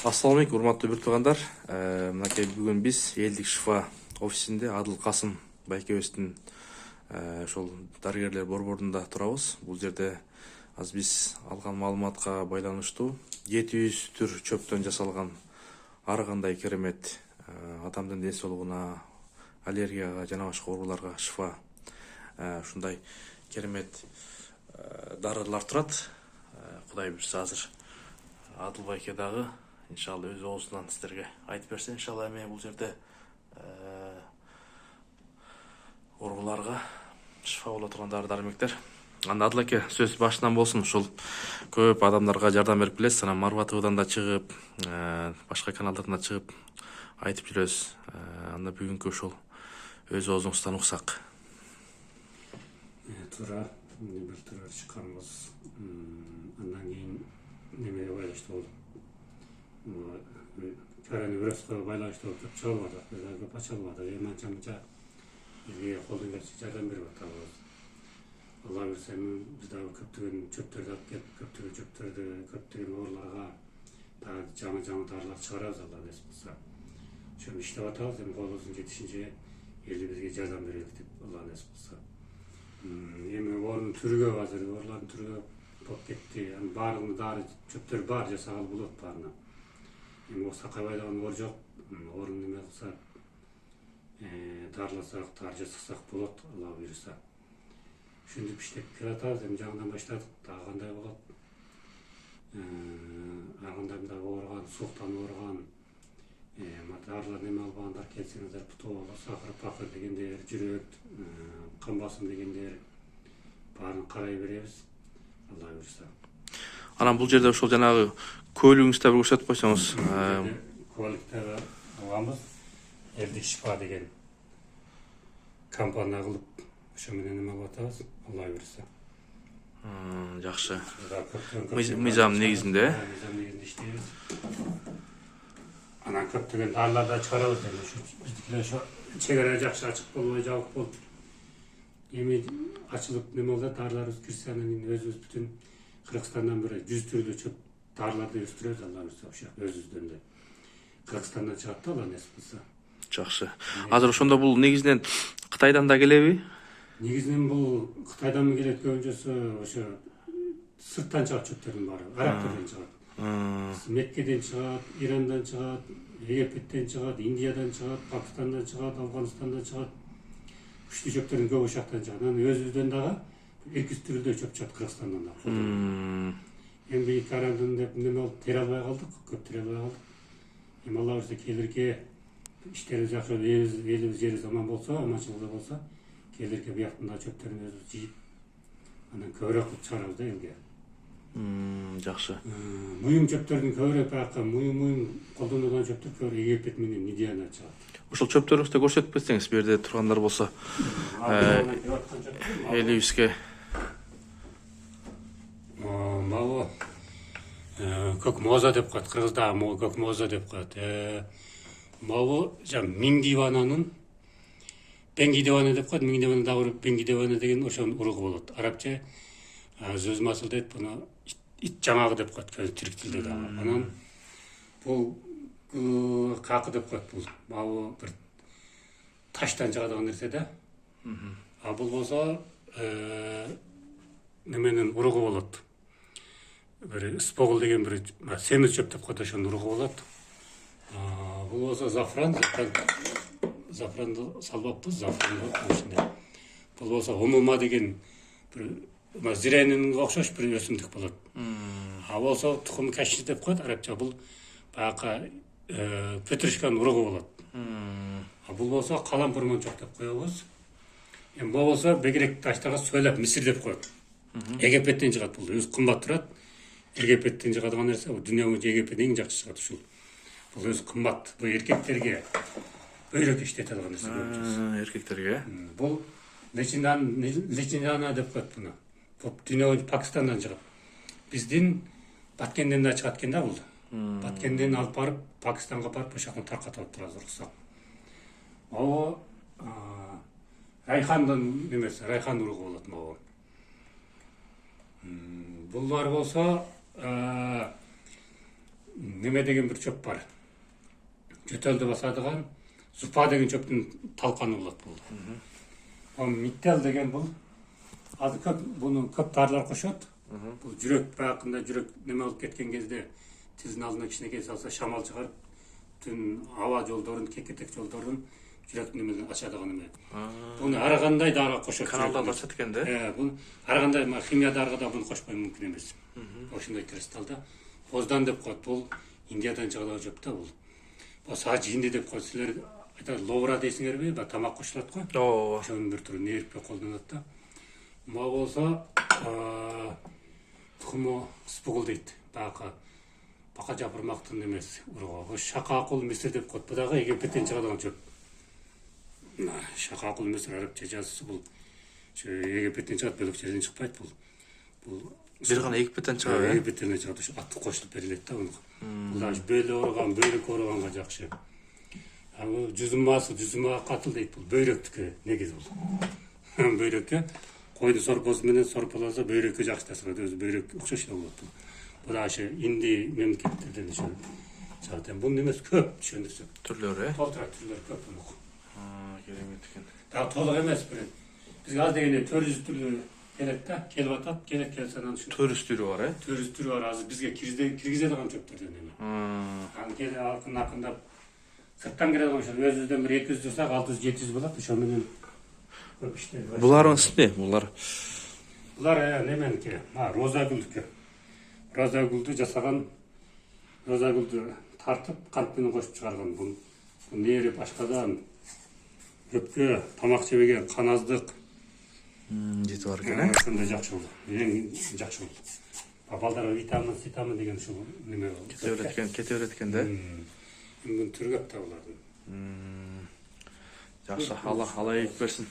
Ассаламу алейкум, урматтуу бір туугандар. Мынакей бүгүн биз Элдик шифа офисинде Адыл Касым байкебиздин ошол дарыгерлер борборунда турабыз. Бул жерде азыр биз алган маалыматка байланыштуу 700 түр чөптөн жасалган ар кандай керемет адамдын ден соолугуна, аллергияга жана башка ооруларга шифа ушундай керемет дарылар турат. Кудай буйрса азыр Адыл байке дагы иншалла өз оозунан сиздерге айтып берсин. Иншалла эми бул жерде ооруларга шифа боло турган дары-дармектер. Анда Адыл аке сөз башынан болсун. Ушул көп адамдарга жардам берип келесиз. Анан Марва ТВдан да чыгып, башка каналдардан да чыгып айтып жүрөсүз. Анда бүгүнкү ушул өз оозуңуздан уксак. Туура, бир туура чыкканбыз. Андан кийин немеге байланыштуу болуп, коронавируска байланыштуу көп чыга албадык, көп ача албадык. Эми анча-мынча бизге колдон келишинче жардам берип атабыз. Алла буйрса биз дагы көптөгөн чөптөрдү алып келип, көптөгөн чөптөрдү, көптөгөн ооруларга дагы жаңы дарылар чыгарабыз, Алла насип кылса. Ошону иштеп атабыз. Эми колубуздун жетишинче эл бизге жардам берели деп, Алла насип кылса. Эми оорунун түрүгө азыр оорулардын түрүгө болуп кетти. Баардыгында дары чөптөр бар, жасагалы болот баарына. Эми оксакка байланган оор жок. Оорун неме кылса, дарыласак, дары жасасак болот, Алла буйрса. Ушинтип иштеп келатабыз. Эми жаңыдан баштадык. Дагы кандай болот? Ар кандай дагы ооруган, сууктан ооруган, дарылар неме албагандар келсеңиздер, путоо, сахар, пакыр дегендер, жүрөк, кан басым дегендер баарын карай беребиз. Алла буйрса. Анан бул жерде ошол жанагы көлүгүңүздү да бир көрсөтүп койсоңуз. Көлүктөрү алганбыз. Элдик шифа деген компания кылып, ошо менен эме кылып атабыз. Алла буйрса. Жакшы. Мыйзам негизинде. Мыйзам негизинде иштейбиз. Анан көптөгөн дарылар да чыгарабыз. Биздикилер ошо чегара жакшы ачык болбой, жабык болуп, эми ачылып неме болот, дарыларыбыз кирсе, анан өзүбүз бүтүн Кыргызстандан бир 100 түрлүү чөп дарыларды өстүрөбүз, Алла буйрса, ошо өзүбүздөн да. Кыргызстандан чыгат да, Алла насип кылса. Жакшы. Азыр ошондо бул негизинен Кытайдан да келеби? Негизинен бул Кытайдан келет, көбүнчөсү ошо сырттан чыгат чөптөрдүн баары, Арабтардан чыгат. Меккеден чыгат, Ирандан чыгат, Египеттен чыгат, Индиядан чыгат, Пакистандан чыгат, Афганистандан чыгат. Күчтүү чөптөрдүн көбү ошактан чыгат. Анан өзүбүздөн дагы 200 түрдүү чөп чыгат Кыргызстандан да. Эми карандын деп неме болуп тере албай калдык, көп тере албай калдык. Эми Алла буйрса келирке иштерибиз жакшы, элибиз жерибиз аман болсо, аманчылыкта болсо, келирке бияктын да чөптөрүн өзүбүз жыйып, анан көбүрөөк кылып чыгарабыз да элге. Жакшы. Муюм чөптөрдүн көбүрөөк бакка муюм колдонулган чөптөр көбүрөөк Египет менен Индиядан чыгат. Ошол чөптөрүңүздү көрсөтүп кетсеңиз, бу жерде тургандар болсо, элибизге. Мабу көк моза деп коет, кыргызда көк моза деп коет. Мабу миң дивананын бенги дивана деп коет, миң дивана дагы бенги дивана деген ошонун уругу болот. Арабча сөз масылдайт, буну ит жаңагы деп коет, тирик тилде дагы. Анан бул какы деп коет, бул мабу бир таштан чыгадыган нерсе да. Бул болсо неменин уругу болот. Бир спогул деген бир семиз чөп деп коет, ошонун уругу болот. Бул болсо зафранды салбаппыз, зафранды ичинде. Бул болсо умума деген бир зиренинге окшош бир өсүмдүк болот. Болсо тукум каши деп коет арабча. Бул бака петрушканын уругу болот. Бул болсо калампурмончок деп коебуз. Эми бул болсо бегерек таштарга суйлап мисир деп коет. Египеттен чыгат бул, өзү кымбат турат. Египеттен чыгадыган нерсе, дүйнө боюнча Египеттен эң жакшы чыгат ушул. Бул өзү кымбат. Бул эркектерге өйрөк иштете алган нерсе көбүнчөсү. Эркектерге. Бул личинана деп коет буну. Бул дүйнө боюнча Пакистандан чыгат. Биздин Баткенден да чыгат экен да бул. Баткенден алып барып, Пакистанга барып, ошоктон таркатып алып турабыз уруксат. Райхандын немеси, райхан уругу болот могу. Булар болсо неме деген бір чөп бар. Жөтелді басадыған зупа деген чөптің талқаны болады бұл. Ал миттел деген бұл азы көп бұны көп дарлар қошады. Бұл жүрек бақында жүрек неме алып кеткен кезде тіздің алдына кішкенекей салса шамал шығарып түн ауа жолдарын, кекетек жолдарын жүрек немеден ашадыған неме. Бұны арағандай дарға қошады. Каналдан ашады екен де? Бұл арағандай химия дарға да бұны қошпай мүмкін емес. Осындай кристалда. Оздан деп қойды, бұл Индиядан жағалау жөп та бұл. Бұл сағат жинді деп қойды, сілер айтады, ловра дейсіңер бе, тамақ қошылады қой. Шоның бір түрі неріпке қолданады да. Ма болса, тұқымы спұғыл дейді, бақа жапырмақтың емес. Шақа ақыл Мысыр деп қойды, бұдағы Египеттен шығадыған жөп. Шақа ақыл Мысыр арабша жазысы бұл. Египеттен шығады, бөлік жерден шықпайды бұл. Bir ғана Египеттен шығады? Египеттен шығады, атты қосылып беріледі да оны. Бұл бөлі орған, бөлік орғанға жақшы. Жүзімаға қатыл дейді бұл, бөйректікі негіз бұл. Бөйрекке қойды сорпосыменен сорпаласа бөйрекке жақсы тасырады, өзі бөйрек ұқсаш болады бұл. Бұл ашы инди мемлекеттерден шығады. Бұл немес көп түшендірсек. Түрлері? Толтырақ түрлері көп бұл. Керемет екен. Дағы толық емес бір. Бізге аз дегенде 400 түрлі келеді да, келіп атады, келеді санан үшін. 400 түрі бар, 400 түрі бар, азы бізге кіргізедіған чөптерден еме. Келі ақындап, сырттан кереді ғой, өзімізден бір 200 жасақ, 600-700 болады, шоменен көп іштер. Бұлардың не? Бұлар неменікі, роза гүлдікі. Роза гүлді жасаған, роза гүлді тартып, қантпен қосып шығарған. Бұл нері башқадан, өпке, тамақ жемеген, қаназдық, жеті бар екен, сондай жақсы болды. Ең жақсы болды. Балдарға витамин деген шул неме болды. Кете өреткен де? Мүмкін түрі көп та олардың. Жақсы, Алла егіп берсін.